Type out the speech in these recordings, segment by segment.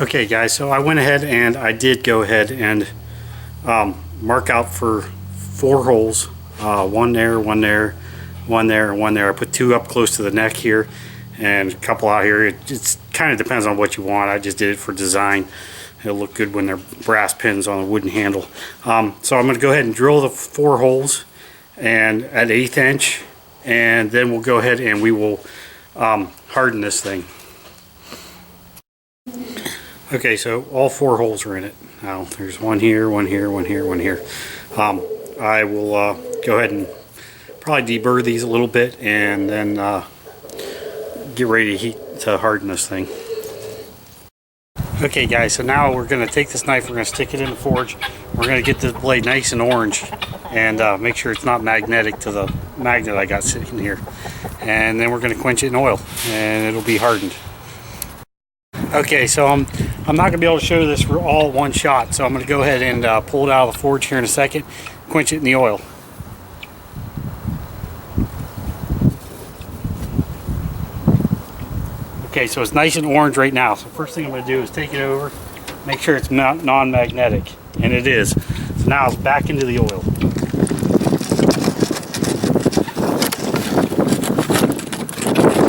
Okay guys, so I went ahead and I did go ahead and mark out for 4 holes, one there, one there, one there, and one there. I put 2 up close to the neck here and a couple out here. It kind of depends on what you want. I just did it for design. It'll look good when they're brass pins on a wooden handle. So I'm going to go ahead and drill the 4 holes and at 1/8 inch, and then we'll go ahead and we will harden this thing. Okay, so all 4 holes are in it. Now there's one here, one here, one here, one here. I will go ahead and probably deburr these a little bit and then get ready to harden this thing. Okay guys, so now we're going to take this knife, we're going to stick it in the forge. We're going to get this blade nice and orange and make sure it's not magnetic to the magnet I got sitting here. And then we're going to quench it in oil and it'll be hardened. Okay, so I'm not going to be able to show this for all one shot, so I'm going to go ahead and pull it out of the forge here in a second, quench it in the oil. Okay, so it's nice and orange right now. So first thing I'm going to do is take it over, make sure it's non-magnetic, and it is. So now it's back into the oil.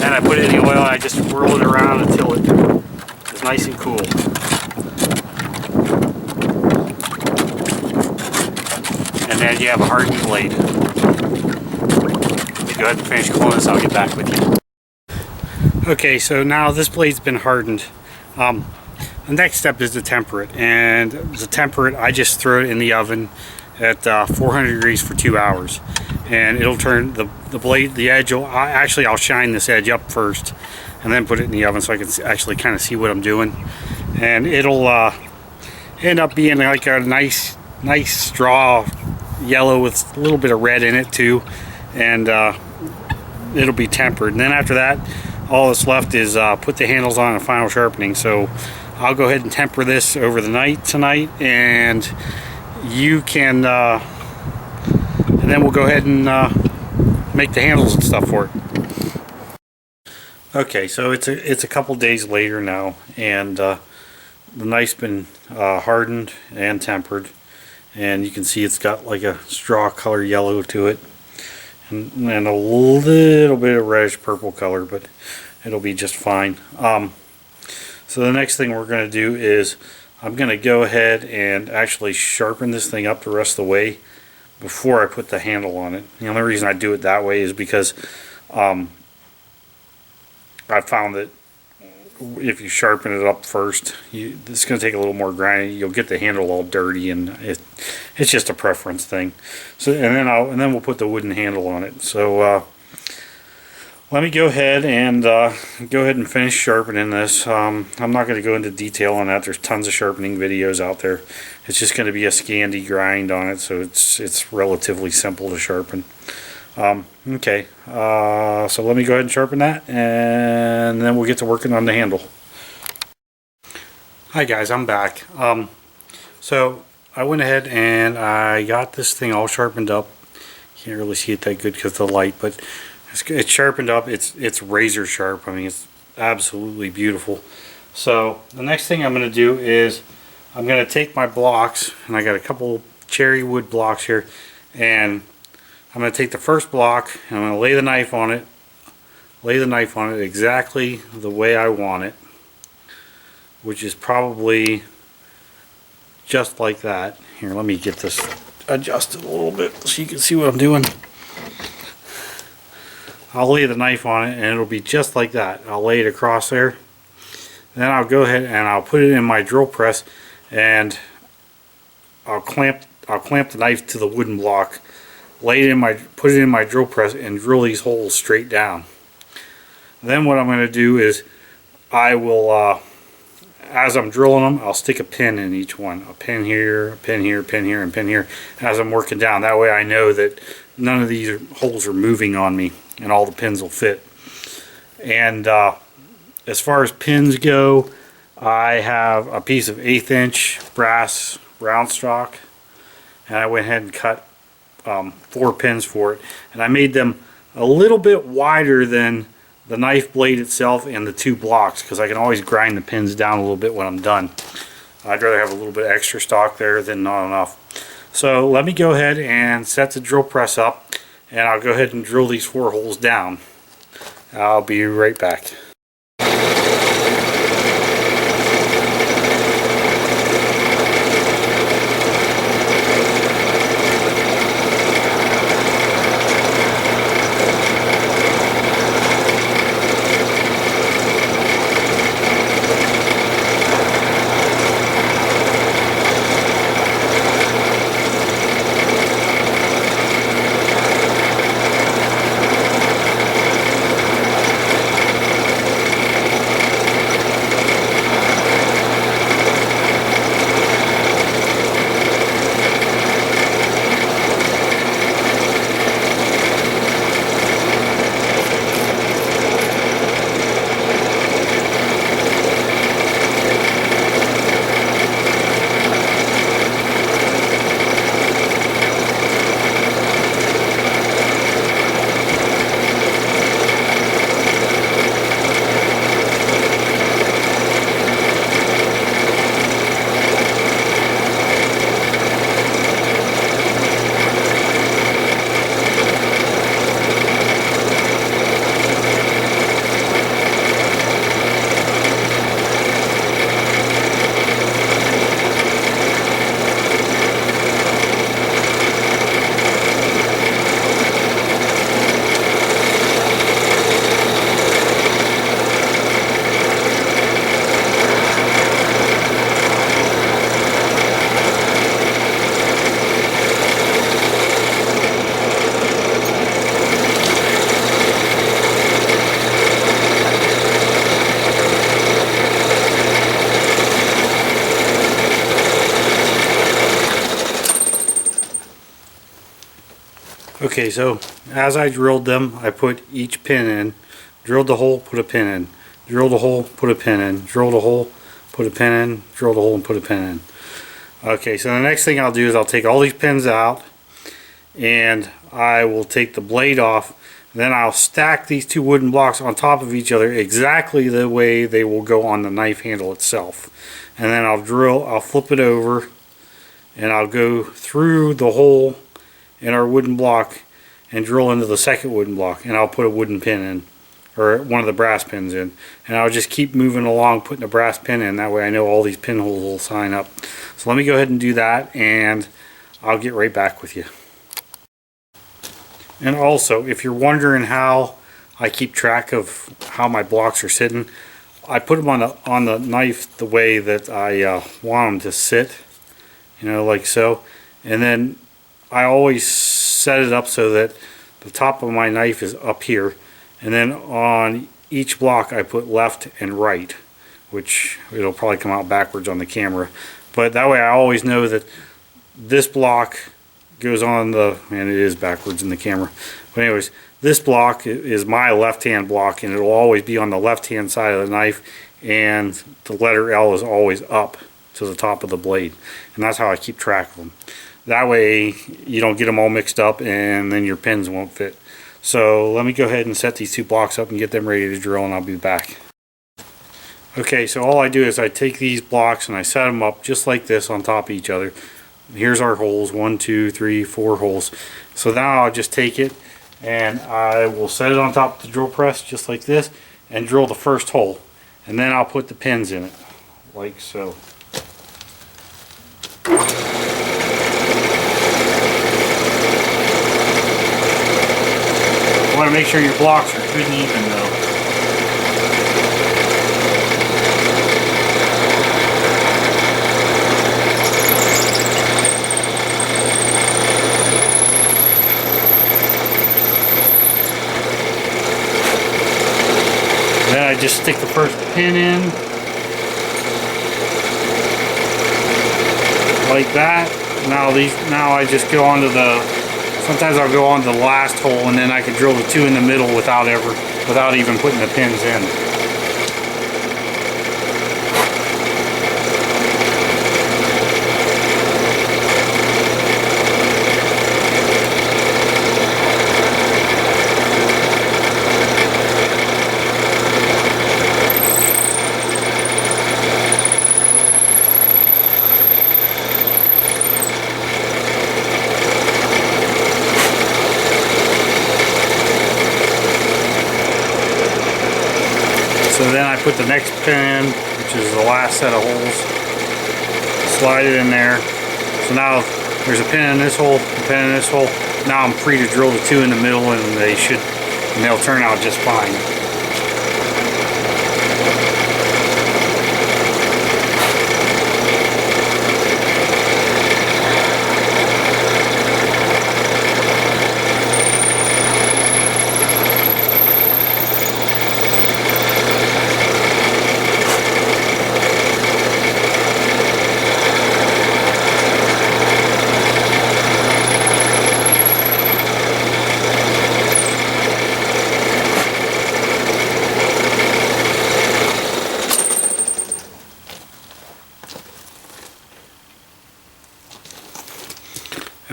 Then I put it in the oil and I just whirl it around until it is nice and cool. And then you have a hardened blade. Let me go ahead and finish cooling this, I'll get back with you. Okay, so now this blade's been hardened. The next step is to temper it, and to temper it I just throw it in the oven at 400 degrees for 2 hours, and it'll turn the blade, the edge will, I'll shine this edge up first and then put it in the oven so I can actually kind of see what I'm doing, and it'll end up being like a nice straw yellow with a little bit of red in it too, and it'll be tempered. And then after that, all that's left is put the handles on and final sharpening. So I'll go ahead and temper this over the night tonight, and you can and then we'll go ahead and make the handles and stuff for it. Okay, so it's a couple days later now, and the knife's been hardened and tempered, and you can see it's got like a straw color yellow to it, and a little bit of reddish purple color, but it'll be just fine. So the next thing we're going to do is I'm going to go ahead and actually sharpen this thing up the rest of the way before I put the handle on it. The only reason I do it that way is because I found that if you sharpen it up first, it's going to take a little more grinding. You'll get the handle all dirty, and it's just a preference thing. So and then we'll put the wooden handle on it. So let me go ahead and finish sharpening this. I'm not going to go into detail on that. There's tons of sharpening videos out there. It's just going to be a Scandi grind on it, so it's relatively simple to sharpen. Okay, so let me go ahead and sharpen that, and then we'll get to working on the handle. Hi guys, I'm back. So I went ahead and I got this thing all sharpened up. Can't really see it that good because of the light, but it's sharpened up. It's razor sharp. I mean, it's absolutely beautiful. So the next thing I'm going to do is I'm going to take my blocks, and I got a couple cherry wood blocks here, and I'm going to take the first block and I'm going to lay the knife on it exactly the way I want it, which is probably just like that. Here, let me get this adjusted a little bit so you can see what I'm doing. I'll lay the knife on it and it'll be just like that. I'll lay it across there. Then I'll go ahead and I'll put it in my drill press, and I'll clamp the knife to the wooden block, put it in my drill press, and drill these holes straight down. Then what I'm going to do is I will, as I'm drilling them, I'll stick a pin in each one. A pin here, a pin here, a pin here, and a pin here as I'm working down. That way I know that none of these holes are moving on me, and all the pins will fit. And as far as pins go, I have a piece of 1/8 inch brass round stock, and I went ahead and cut 4 pins for it, and I made them a little bit wider than the knife blade itself and the two blocks, because I can always grind the pins down a little bit when I'm done. I'd rather have a little bit extra stock there than not enough. So let me go ahead and set the drill press up, and I'll go ahead and drill these 4 holes down. I'll be right back. Okay, so as I drilled them, I put each pin in, drilled the hole, put a pin in, drilled a hole, put a pin in, drilled a hole, put a pin in, drilled a hole, and put a pin in. Okay, so the next thing I'll do is I'll take all these pins out, and I will take the blade off. Then I'll stack these 2 wooden blocks on top of each other exactly the way they will go on the knife handle itself. And then I'll flip it over, and I'll go through the hole in our wooden block and drill into the second wooden block, and I'll put a wooden pin in, or one of the brass pins in, and I'll just keep moving along putting a brass pin in. That way I know all these pinholes will sign up. So let me go ahead and do that, and I'll get right back with you. And also, if you're wondering how I keep track of how my blocks are sitting, I put them on the knife the way that I want them to sit, you know, like so. And then I always set it up so that the top of my knife is up here, and then on each block I put left and right, which it'll probably come out backwards on the camera, but that way I always know that this block goes on the, and it is backwards in the camera, but anyways, this block is my left hand block, and it'll always be on the left hand side of the knife, and the letter L is always up to the top of the blade, and that's how I keep track of them. That way you don't get them all mixed up and then your pins won't fit. So let me go ahead and set these 2 blocks up and get them ready to drill, and I'll be back. Okay, so all I do is I take these blocks and I set them up just like this on top of each other. Here's our holes, 1, 2, 3, 4 holes. So now I'll just take it and I will set it on top of the drill press just like this and drill the first hole. And then I'll put the pins in it, like so. You want to make sure your blocks are good and even though. Then I just stick the first pin in like that. Now I just go on to sometimes I'll go on to the last hole, and then I can drill the 2 in the middle without even putting the pins in. So then I put the next pin in, which is the last set of holes, slide it in there. So now there's a pin in this hole, a pin in this hole. Now I'm free to drill the two in the middle, and they'll turn out just fine.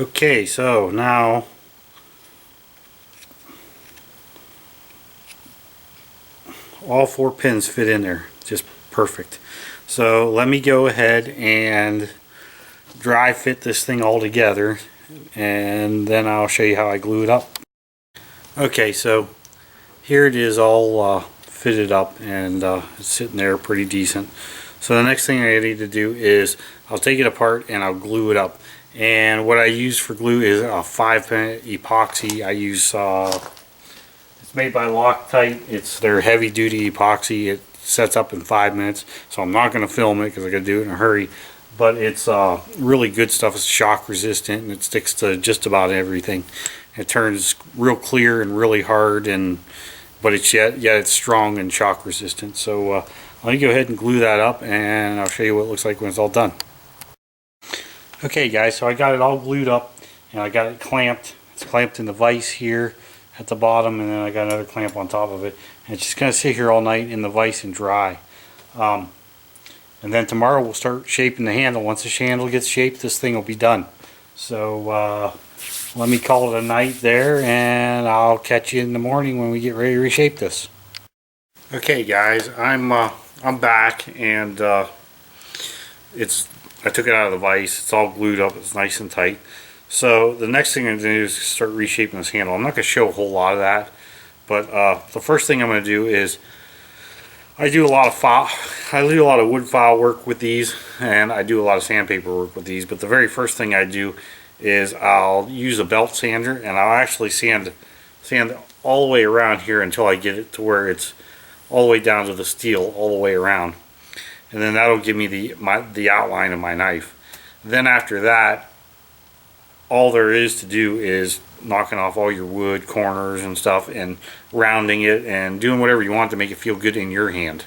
Okay, so now all 4 pins fit in there just perfect. So let me go ahead and dry fit this thing all together, and then I'll show you how I glue it up. Okay, so here it is all fitted up, and it's sitting there pretty decent. So the next thing I need to do is I'll take it apart and I'll glue it up. And what I use for glue is a 5-pin epoxy. I use it's made by Loctite. It's their heavy duty epoxy. It sets up in 5 minutes, so I'm not going to film it because I got to do it in a hurry. But it's really good stuff. It's shock resistant, and it sticks to just about everything. It turns real clear and really hard, but it's yet it's strong and shock resistant. So let me go ahead and glue that up, and I'll show you what it looks like when it's all done. Okay guys, so I got it all glued up, and I got it clamped. It's clamped in the vise here at the bottom, and then I got another clamp on top of it. And it's just going to sit here all night in the vise and dry. And then tomorrow we'll start shaping the handle. Once the handle gets shaped, this thing will be done. So let me call it a night there, and I'll catch you in the morning when we get ready to reshape this. Okay guys, I'm back, and I took it out of the vise. It's all glued up. It's nice and tight. So the next thing I'm going to do is start reshaping this handle. I'm not going to show a whole lot of that, but the first thing I'm going to do is I do a lot of wood file work with these, and I do a lot of sandpaper work with these. But the very first thing I do is I'll use a belt sander, and I'll actually sand all the way around here until I get it to where it's all the way down to the steel all the way around. And then that'll give me the outline of my knife. Then after that, all there is to do is knocking off all your wood corners and stuff, and rounding it and doing whatever you want to make it feel good in your hand.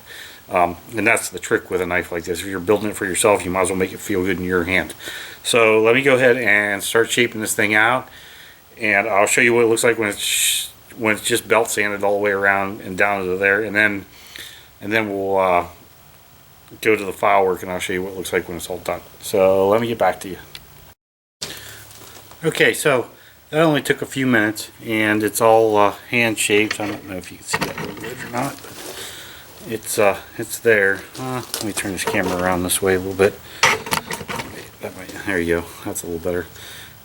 And that's the trick with a knife like this. If you're building it for yourself, you might as well make it feel good in your hand. So let me go ahead and start shaping this thing out, and I'll show you what it looks like when it's just belt sanded all the way around and down to there, and then we'll go to the file work, and I'll show you what it looks like when it's all done. So let me get back to you. Okay, so that only took a few minutes, and it's all hand shaped. I don't know if you can see that real good or not, but it's there. Let me turn this camera around this way a little bit. There you go. That's a little better.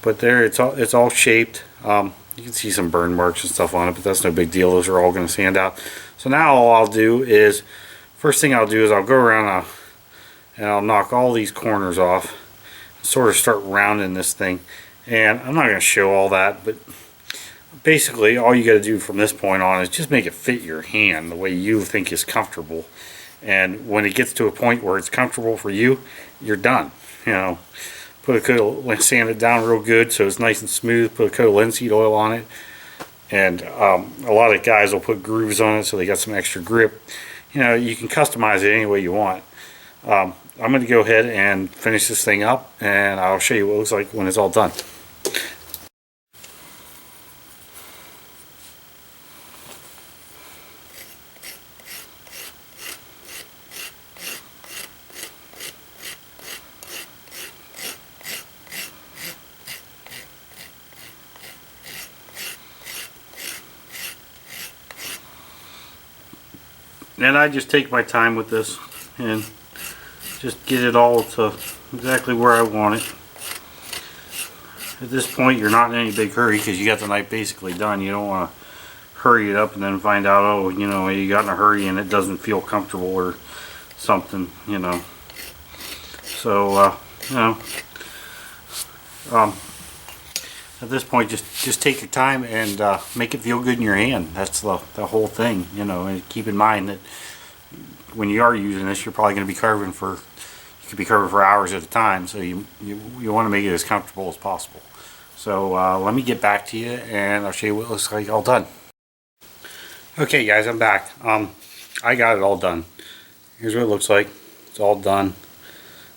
But there, it's all shaped. You can see some burn marks and stuff on it, but that's no big deal. Those are all going to sand out. So now all I'll do is, first thing I'll do is I'll go around and I'll knock all these corners off, and sort of start rounding this thing. And I'm not going to show all that, but basically all you got to do from this point on is just make it fit your hand the way you think is comfortable. And when it gets to a point where it's comfortable for you, you're done. You know, put a coat of, sand it down real good so it's nice and smooth. Put a coat of linseed oil on it, and a lot of guys will put grooves on it so they got some extra grip. You know, you can customize it any way you want. I'm going to go ahead and finish this thing up, and I'll show you what it looks like when it's all done. And I just take my time with this and just get it all to exactly where I want it. At this point, you're not in any big hurry because you got the knife basically done. You don't want to hurry it up and then find out, oh, you know, you got in a hurry and it doesn't feel comfortable or something, you know. So, you know, at this point, just take your time and make it feel good in your hand. That's the whole thing, you know. And keep in mind that when you are using this, you're probably going to be carving for, you could be carving for hours at a time. So you want to make it as comfortable as possible. So let me get back to you, and I'll show you what it looks like all done. Okay, guys, I'm back. I got it all done. Here's what it looks like. It's all done.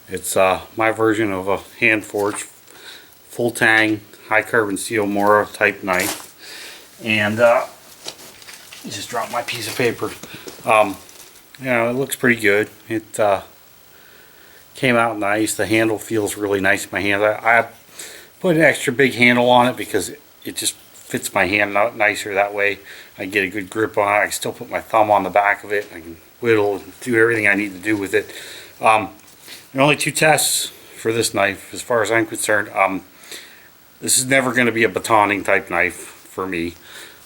It's my version of a hand forged, full tang, high carbon steel Mora type knife. And just dropped my piece of paper. You know, it looks pretty good. It came out nice. The handle feels really nice in my hand. I put an extra big handle on it because it just fits my hand out nicer that way. I can get a good grip on it. I can still put my thumb on the back of it. I can whittle and do everything I need to do with it. There are only 2 tests for this knife as far as I'm concerned. This is never going to be a batoning type knife for me,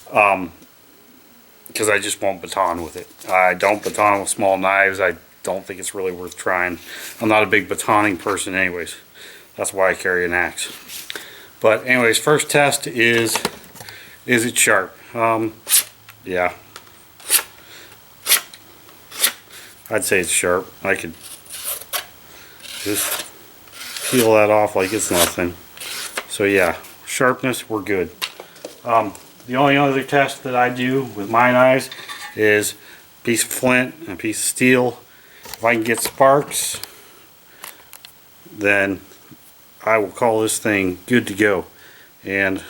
because I just won't baton with it. I don't baton with small knives. I don't think it's really worth trying. I'm not a big batoning person anyways. That's why I carry an axe. But anyways, first test is it sharp? Yeah. I'd say it's sharp. I could just peel that off like it's nothing. So yeah, sharpness, we're good. The only other test that I do with my knives is a piece of flint and a piece of steel. If I can get sparks, then I will call this thing good to go. And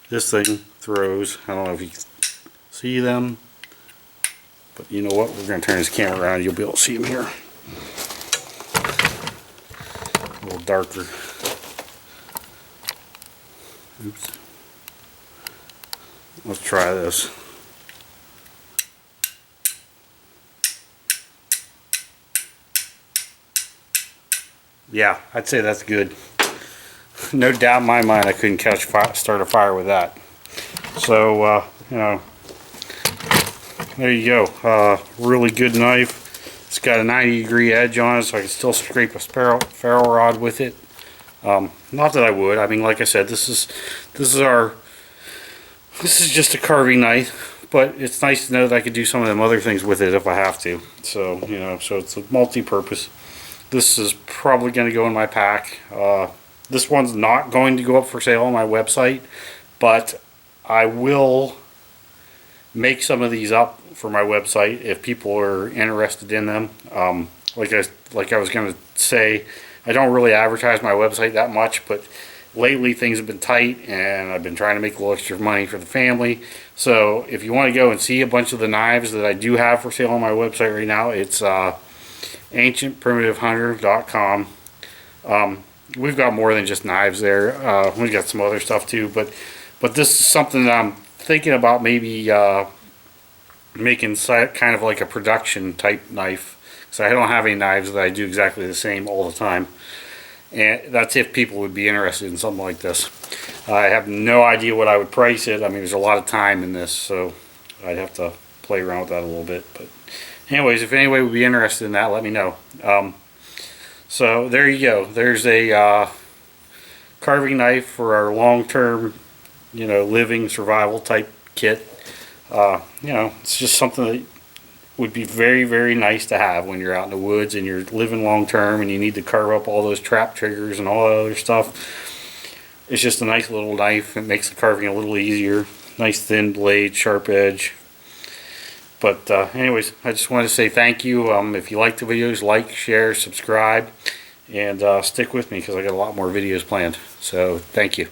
this thing throws, I don't know if you can see them, but you know what, we're going to turn this camera around, you'll be able to see them here. A little darker. Oops. Let's try this. Yeah, I'd say that's good. No doubt in my mind I couldn't start a fire with that. So, you know, there you go. Really good knife. It's got a 90-degree edge on it, so I can still scrape a ferro rod with it. Not that I would. I mean, like I said, this is just a carving knife, but it's nice to know that I could do some of them other things with it if I have to. So, you know, so it's a multi-purpose. This is probably going to go in my pack. This one's not going to go up for sale on my website, but I will make some of these up for my website if people are interested in them. Like I was going to say, I don't really advertise my website that much, but lately things have been tight and I've been trying to make a little extra money for the family. So if you want to go and see a bunch of the knives that I do have for sale on my website right now, it's ancientprimitivehunter.com. We've got more than just knives there. We've got some other stuff too, but this is something that I'm thinking about maybe making kind of like a production type knife. So I don't have any knives that I do exactly the same all the time. And that's if people would be interested in something like this. I have no idea what I would price it. I mean, there's a lot of time in this, so I'd have to play around with that a little bit. But anyways, if anybody would be interested in that, let me know. So there you go. There's a carving knife for our long-term, you know, living survival type kit. You know, it's just something that would be very, very nice to have when you're out in the woods and you're living long-term and you need to carve up all those trap triggers and all that other stuff. It's just a nice little knife. It makes the carving a little easier. Nice thin blade, sharp edge. But anyways, I just wanted to say thank you. If you like the videos, like, share, subscribe, and stick with me because I got a lot more videos planned. So thank you.